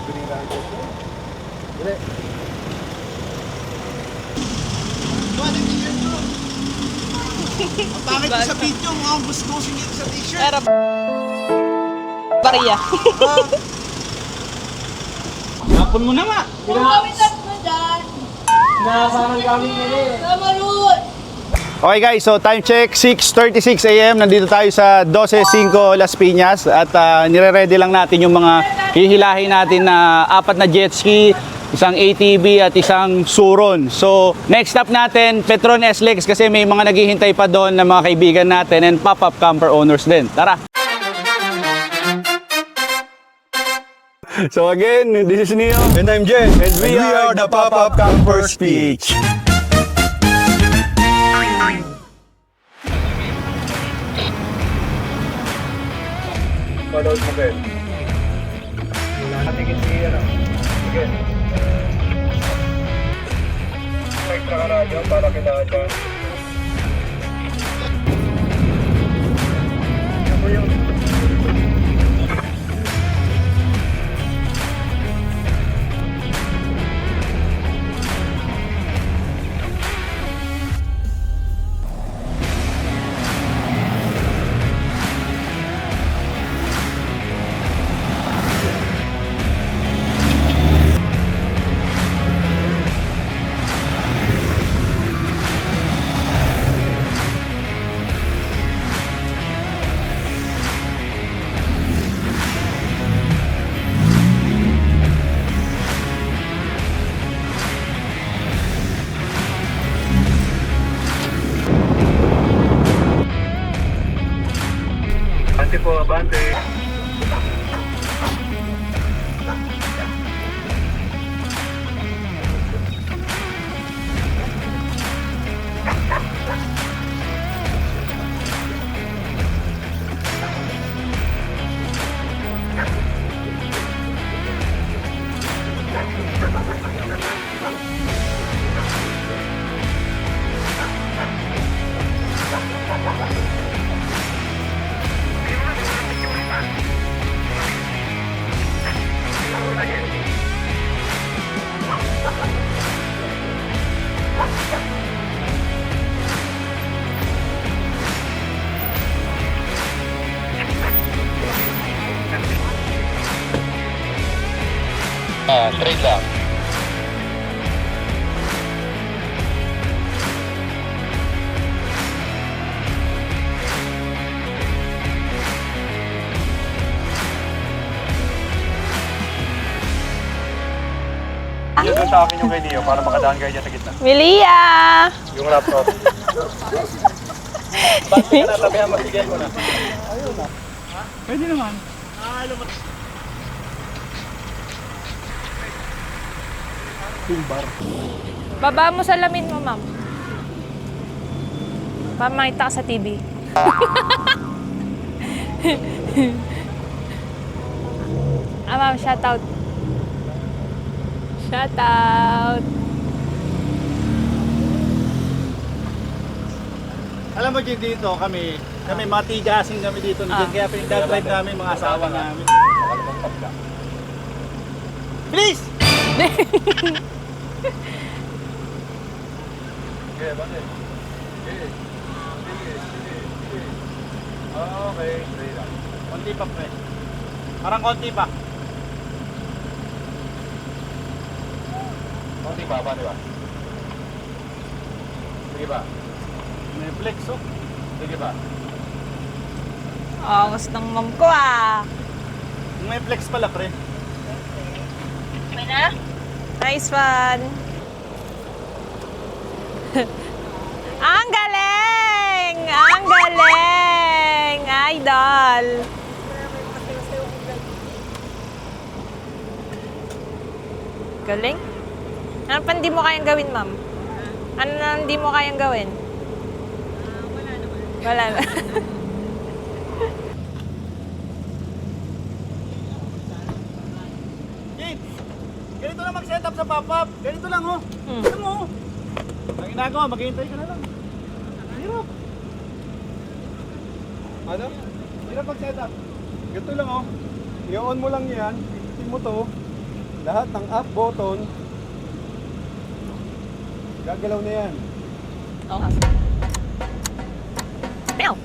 Dili. Ang pangit sa video, mukhang buskusin dito sa t-shirt. Pero, bariya. Hapon mo na nga. Kung gawin mo dyan, Nasaan kami nila namalun. Okay guys, so time check, 6:36 AM. Nandito tayo sa 12.5 Las Piñas at nire-ready lang natin yung mga hihilahin natin na 4 na jet ski, isang ATV at isang suron. So next stop natin, Petron SLEX kasi may mga naghihintay pa doon na mga kaibigan natin and pop-up camper owners din. Tara! So again, this is Neo. And I'm Jen. And we are the Pop-Up Camper Speech. Panood mo kayo. Natigil si ano. Sige. Extra ka radyo para kita dyan. Ano po yung... Abante po, abante. Straight lang. Yung doon sa akin yung kay Neo para makadaan kayo dyan sa gitna. Milia! Yung laptop. Bakit ka na tabihan mo? Sige mo na. Pwede naman. Baba mo sa lamin mo, ma'am. Pamakita ka sa TV. Ma'am, shout out. Shout out. Alam mo dito kami matigasing kami dito. Kaya pinag-drive namin mga asawa namin. Please! Okay, bakit? Okay, straight lang. Konti pa pre. Parang konti pa. Konti pa, di ba? Sige ba? May flex oh. Sige ba? Angas ng mom ko ah. May flex pala pre. May na? Nice one. Ang galing! Ang galing! Idol! Galing? Ano pa hindi mo kayang gawin, ma'am? Ano na hindi mo kayang gawin? Wala naman. Wala na. James! Ganito lang mag-set up sa pop-up. Ganito lang oh. Hmm. Ano mo? Ang ginagawa, maghihintay ka na lang. Hirap. Ano? Hirap mag-set up. Ganito lang oh. I-on mo lang yan. Pipitin mo to. lahat ng up button, gagalaw na yan. Meow.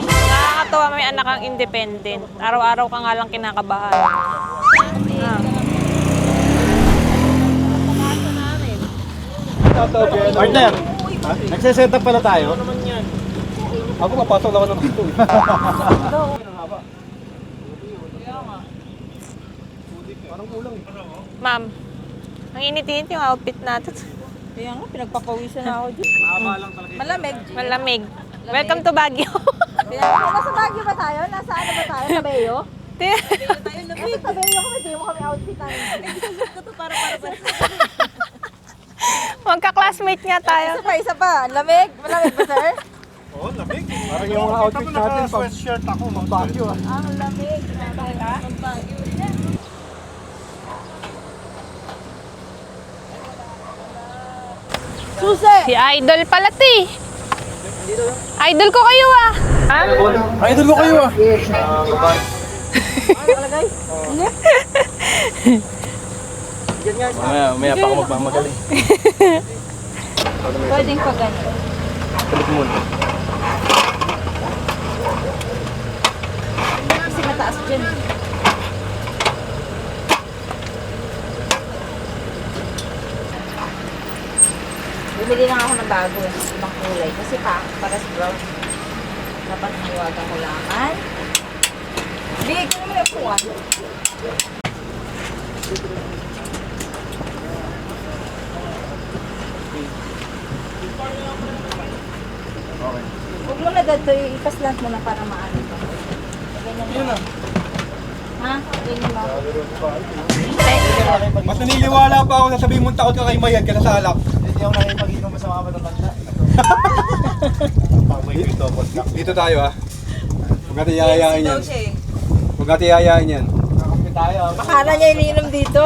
Nakakatawa may anak kang independent. Araw-araw ka nga lang kinakabahan. Ah. Partner, nagsiset up pala tayo. Ako mapasok lang ako ng dito. Parang kulang eh. Ma'am, ang init-init yung outfit natin. Kaya nga, pinagpapawisan na ako dyan. Malamig. Malamig. Welcome to Baguio. Kaya nga, nasa Baguio ba tayo? Nasa ano ba tayo? Sa Bayo? Nasa sa Bayo kami, di mo kami outfit namin. Ito to para ba? Magka-classmate nga tayo. Isa pa. Lamig? Malamig ba, sir? Oo, lamig. Parang yung mga outfit natin pag Sweatshirt ako, mga Baguio ah. Ang lamig. Ang Baguio. Susi! Si Idol pala, ti. Idol ko kayo ah. Ha? Idol ko kayo ah. Maya pa ako magmamagaling. Pwedeng pa ganyan. Balik muna. Kasi mataas dyan. Bumili lang ako ng bago, ibang kulay. Kasi paras brown. Dapat nahiwagan ko laman. Big, ano naman yung puwan? Huwag mo na dito, ipaslant mo na para maano pa. Ganyan na. Ha? Ganyan mo. Mas naniniwala pa ako na sabihin mong takot ka kay Mayad kaya sa alak. Hindi ako nakipag-inom sa mga matatanda. Dito tayo ah. Huwag natin yayayain yan. Huwag natin yayayain yan. Kakampi tayo. Baka na niya iniinom dito.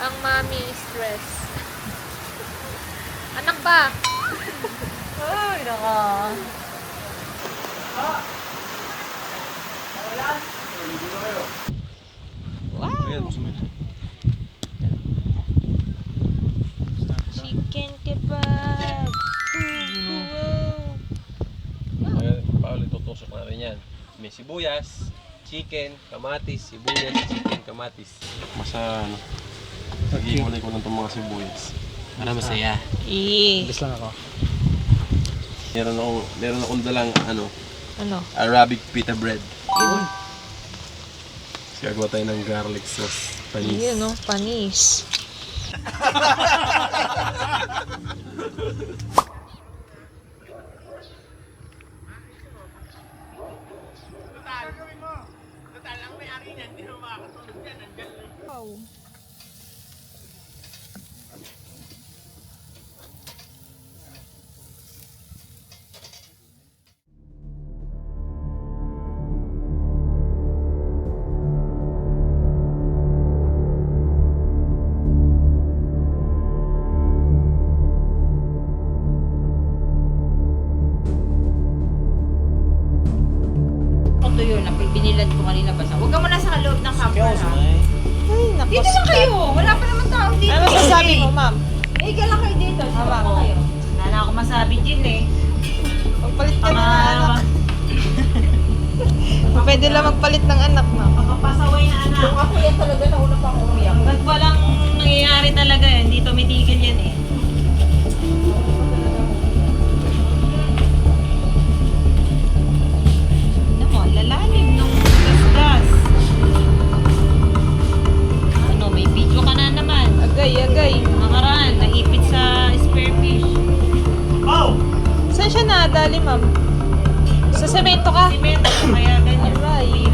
Ang mami stress. Anak ba? Ay, naka. Chicken kebab. Paulit tutusok natin yan. May sibuyas, chicken, kamatis, sibuyas, chicken, kamatis. Masa ano, nag-iwalay ko lang itong mga sibuyas. Para masaya. Gusto lang ako. Meron akong dalang ano, Ano? Arabic pita bread. Gagawa tayo ng garlic sauce. Panis. Yun, no? Panis. nakaloob ng camper ha. Ay, naku. Dito lang kayo. Wala pa naman tao dito. Ano masasabi mo, ma'am? Higa lang kayo dito. Dito Ma'am. po kayo. Wala na ako masabi din eh. Magpalit ka na ng anak. Pwede lang magpalit ng anak, ma'am. Makapasaway na anak. Ako yan talaga na una pang umiyak. Pag walang nangyayari talaga yan, hindi tumitigil yan eh. Ano mo, lalalim nung gas-gas. Ano, may video ka na naman. Agay. Nakaraan, naipit sa spearfish. Saan siya nadali, ma'am? Sa semento ka? Simento, kaya ganyan. Aray.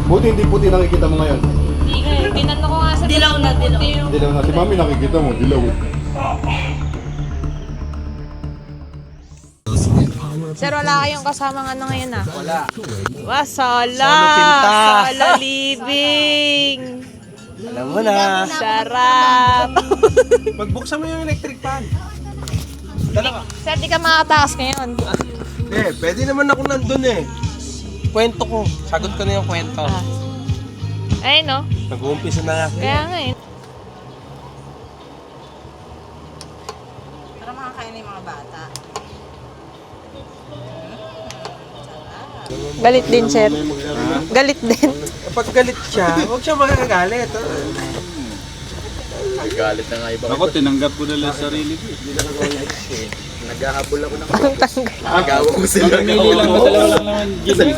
Buti hindi puti nakikita mo ngayon. Hindi nga eh. Tinanong ko nga sa Dilaw na, dilaw. Dilaw na. Si Mami nakikita mo, dilaw. Sir, wala kayong kasamang ano ngayon ah? Wala. Solo Solo living. Alam mo na. Sarap. Pagbuksan mo yung electric fan. Sir, di ka makatakas ngayon. Pwede naman ako nandun eh. Kwento ko. Sagot ko na yung kwento. Ayun no? Nag-uumpisa na nga. Kaya nga eh. Para makakain na yung mga bata. Galit din, sir. Galit din. Kapag galit siya, huwag siya magagalit. Ako, tinanggap ko na lang sarili ko. Agawa ko sila. Pamili lang, dalawa lang naman gin.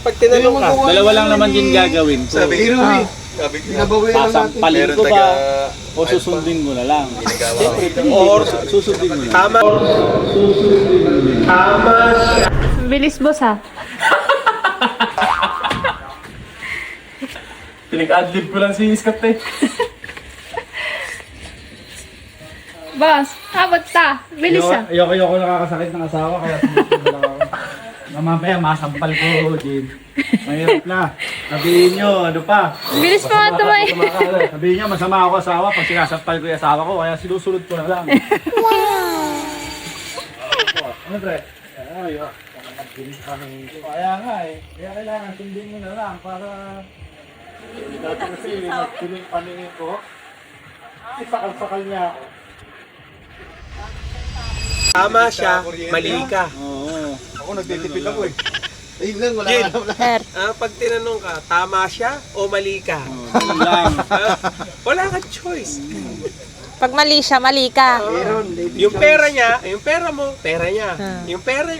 Pag tinanong ka, Dalawa lang naman gin gagawin ko. Sasampalin ko ba o susundin mo na lang? Or susundin mo na. tama. Bilis, boss ha. Pinag-adlib ko lang si Scott eh. Boss, habot ta. Bilis ah. Ayoko nakakasakit ng asawa kaya sumusunod ako. Mamaya masampal ko, Jin. Mahirap na. Sabihin nyo, ano pa? Bilis pa nga tumay. Sabihin nyo, masama ako asawa pag sinasampal ko yung asawa ko, kaya sinusunod ko na lang. Ano, Dre? Kaya nga eh. Kaya kailangan sundin mo na lang para... Dati kasi nagtuloy yung paningin ko. Ipakal-pakal niya ako. Tama siya, mali ka. Oo. Ako nagtitipid ako eh. Ayun lang, wala Jin, Sir. pag tinanong ka, tama siya o mali ka? Yun lang. Wala kang choice. Pag mali siya, mali ka. Yung pera niya, yung pera mo, pera niya. Yung pera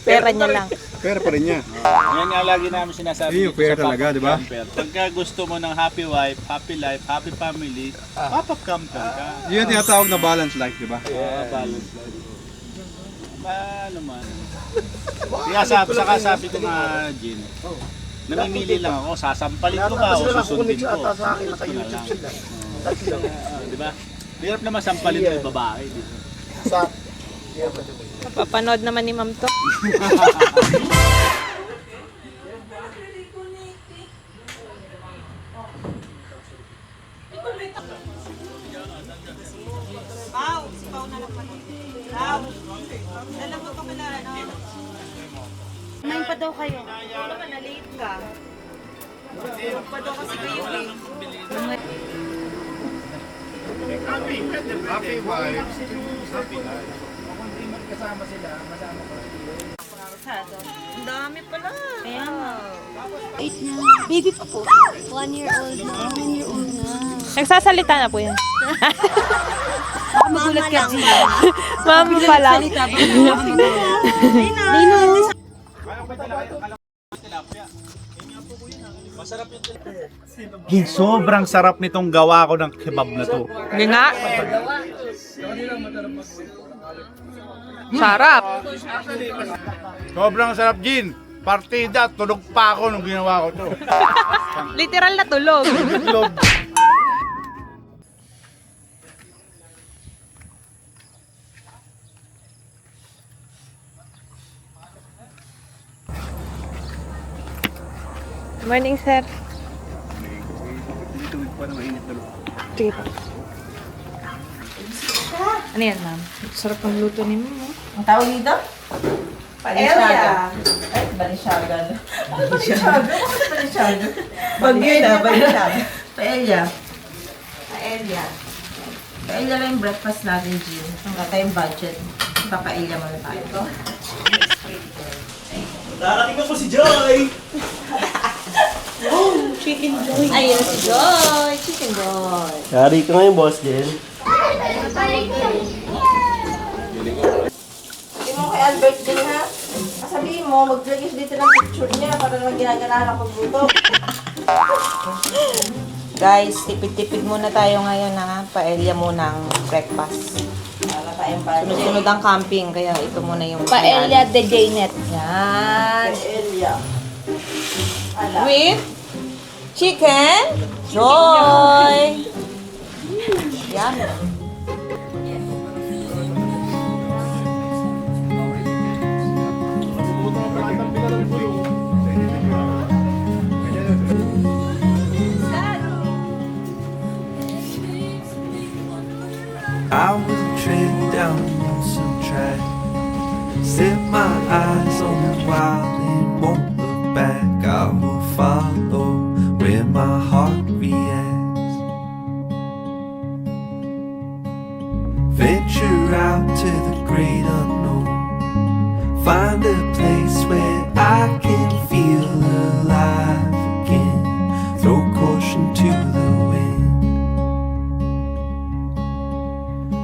Pera niya lang. Pera pa rin niya. Yan nga lagi namin sinasabi. Yun yung fair sa talaga, Pop-Up di ba? Camper. Pagka gusto mo ng happy wife, happy life, happy family, pop-up camper ka. Yun yung tinatawag na balance life, di ba? Balance life. Ano man. Kaya saka sabi ko nga, Jin, namimili lang ako, sasampalin ko ba o susundin ko? Susundin ko na lang. Di ba? Hirap naman sampalin ko yung babae. Papanood naman ni ma'am to. Kumain pa daw kayo. Oo naman, na-late ka. Kumain pa daw kasi kayo eh. Ang dami pala. Kaya nga. Baby pa po. 1 year old na. 1 year old na. Nagsasalita na po yan. Baka magulat ka, Gina. Ma'am pa lang. Sobrang sarap nitong gawa ko ng kebab na to. Hindi nga. Sarap. Sobrang sarap, Jin. Partida, tulog pa ako nung ginawa ko to. Literal na tulog. Tulog. Morning, sir. Sige po. Ano yan, ma'am? Sarap ang luto ni ma'am. Ang tawag dito? Balisyaga. Ay, balisyaga. Balisyado? Bakit balisyado? Bagyo na, balisyado. Paella. Paella. Paella lang yung breakfast natin, Jill. Hanggang tayong budget. Papaella muna tayo. Darating na po si Joy! Ayun si Joy! Chicken Joy! Yari ka ngayon, boss din. Sabi mo kay Albert din ha. Sabihin mo, mag-vlog dito ng picture niya para naman ginaganahan ako gutom. Guys, tipid-tipid muna tayo ngayon ha. Paella muna ang breakfast. Para tayong budget. Sunod-sunod ang camping, kaya ito muna yung Paella de Janet. Yan. Paella. With chicken joy. Yan. I will tread down the lonesome track, set my eyes on the wild and won't look back. I will follow where my heart reacts. Venture out to the great unknown, find a place where I can feel alive again. Throw caution to the wind.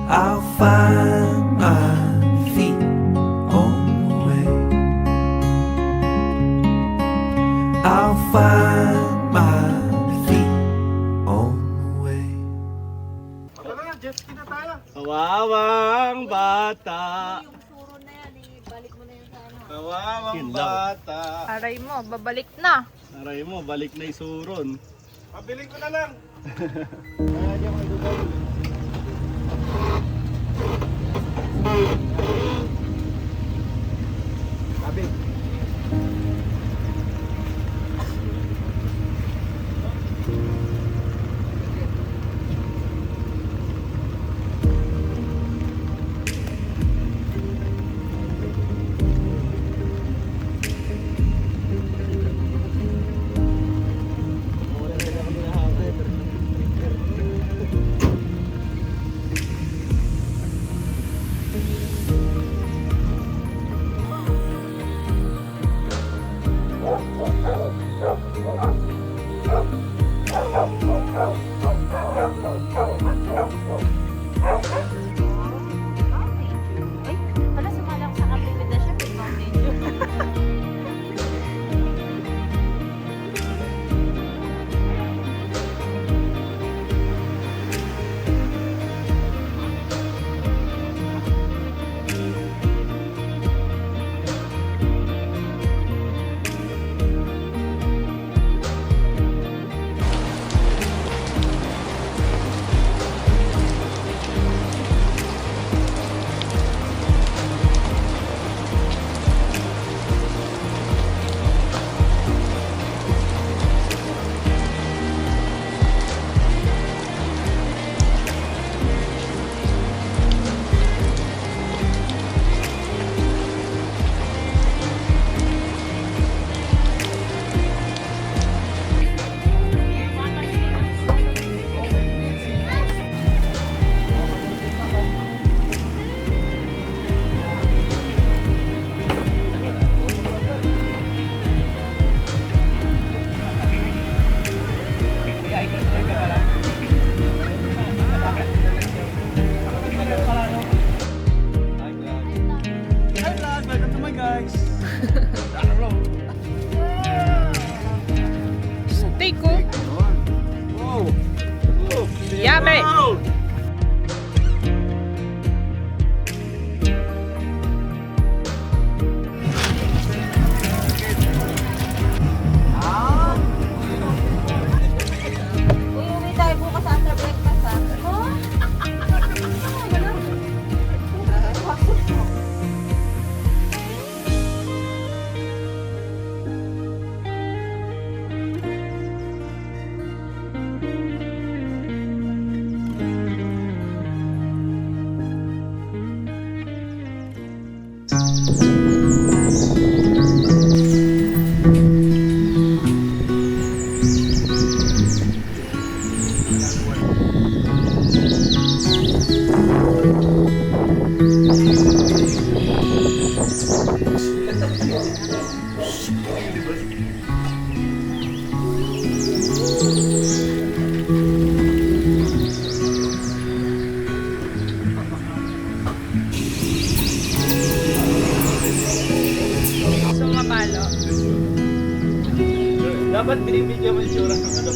I'll find my feet on the way. I'll find my feet on the way. Kawawang bata. Kawawang bata. Aray mo, babalik na. Aray mo, balik na isuron. Pabiling ko na lang. Dapat binibigyan mo yung tsura ng ano.